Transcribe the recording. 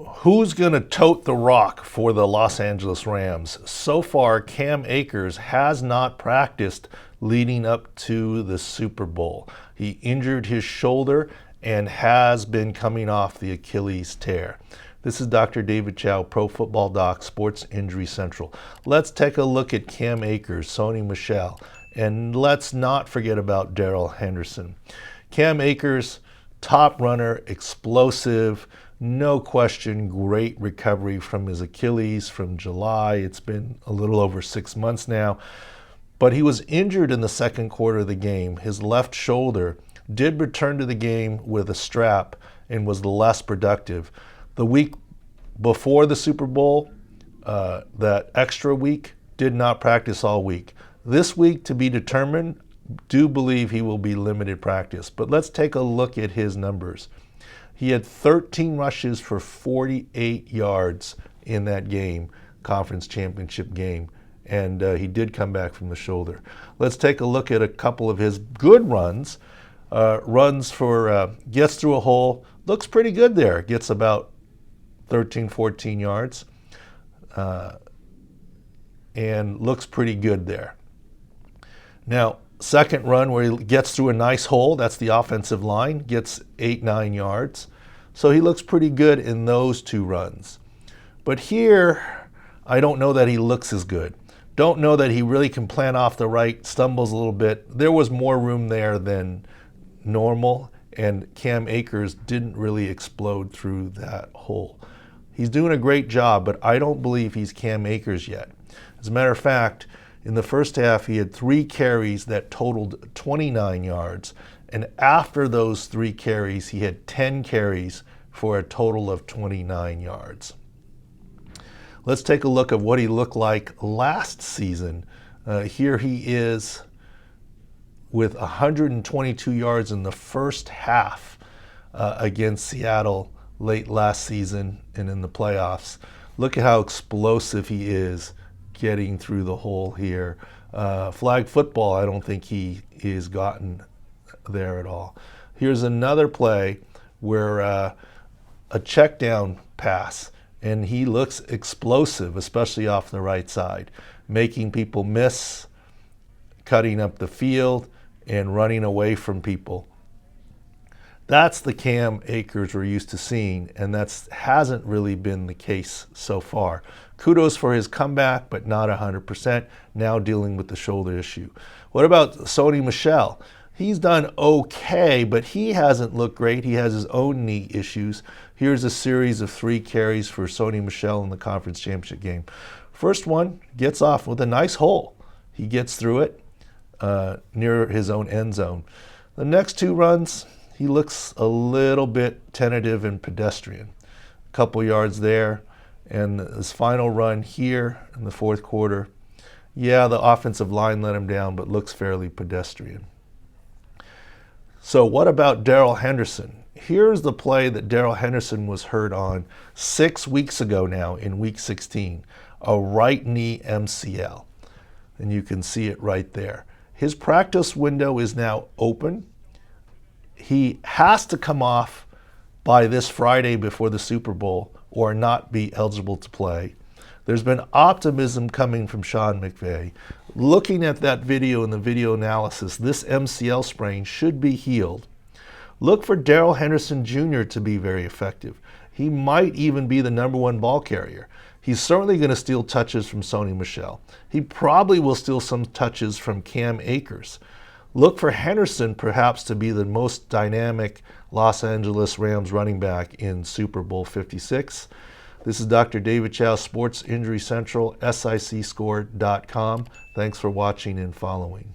Who's going to tote the rock for the Los Angeles Rams? So far, Cam Akers has not practiced leading up to the Super Bowl. He injured his shoulder and has been coming off the Achilles tear. This is Dr. David Chao, Pro Football Doc, Sports Injury Central. Let's take a look at Cam Akers, Sony Michel, and let's not forget about Darrell Henderson. Cam Akers, top runner, explosive, no question, great recovery from his Achilles from July. It's been a little over 6 months now. But he was injured in the second quarter of the game. His left shoulder did return to the game with a strap and was less productive. The week before the Super Bowl, that extra week, did not practice all week. This week, to be determined, do believe he will be limited practice. But let's take a look at his numbers. He had 13 rushes for 48 yards in that game, conference championship game, and he did come back from the shoulder. Let's take a look at a couple of his good runs. Runs for, gets through a hole, looks pretty good there. Gets about 13, 14 yards, and looks pretty good there. Now, second run where he gets through a nice hole, that's the offensive line, gets 8, 9 yards. So he looks pretty good in those two runs. But here, I don't know that he looks as good. Don't know that he really can plant off the right, stumbles a little bit. There was more room there than normal, and Cam Akers didn't really explode through that hole. He's doing a great job, but I don't believe he's Cam Akers yet. As a matter of fact, in the first half, he had 3 carries that totaled 29 yards. And after those 3 carries, he had 10 carries for a total of 29 yards. Let's take a look at what he looked like last season. Here he is with 122 yards in the first half against Seattle late last season and in the playoffs. Look at how explosive he is getting through the hole here. Flag football, I don't think he is gotten there at all. Here's another play where a check down pass, and he looks explosive, especially off the right side, making people miss, cutting up the field, and running away from people. That's the Cam Akers we're used to seeing, and that hasn't really been the case so far. Kudos for his comeback, but not 100%, now dealing with the shoulder issue. What about Sony Michel? He's done okay, but he hasn't looked great. He has his own knee issues. Here's a series of 3 carries for Sony Michel in the conference championship game. First one gets off with a nice hole. He gets through it near his own end zone. The next 2 runs, he looks a little bit tentative and pedestrian. A couple yards there, and his final run here in the fourth quarter, yeah, the offensive line let him down, but looks fairly pedestrian. So what about Darrell Henderson? Here's the play that Darrell Henderson was hurt on 6 weeks ago now in week 16, a right knee MCL. And you can see it right there. His practice window is now open. He has to come off by this Friday before the Super Bowl or not be eligible to play. There's been optimism coming from Sean McVay. Looking at that video and the video analysis, this MCL sprain should be healed. Look for Darrell Henderson Jr. to be very effective. He might even be the #1 ball carrier. He's certainly going to steal touches from Sony Michel. He probably will steal some touches from Cam Akers. Look for Henderson perhaps to be the most dynamic Los Angeles Rams running back in Super Bowl 56. This is Dr. David Chao, Sports Injury Central, SICScore.com. Thanks for watching and following.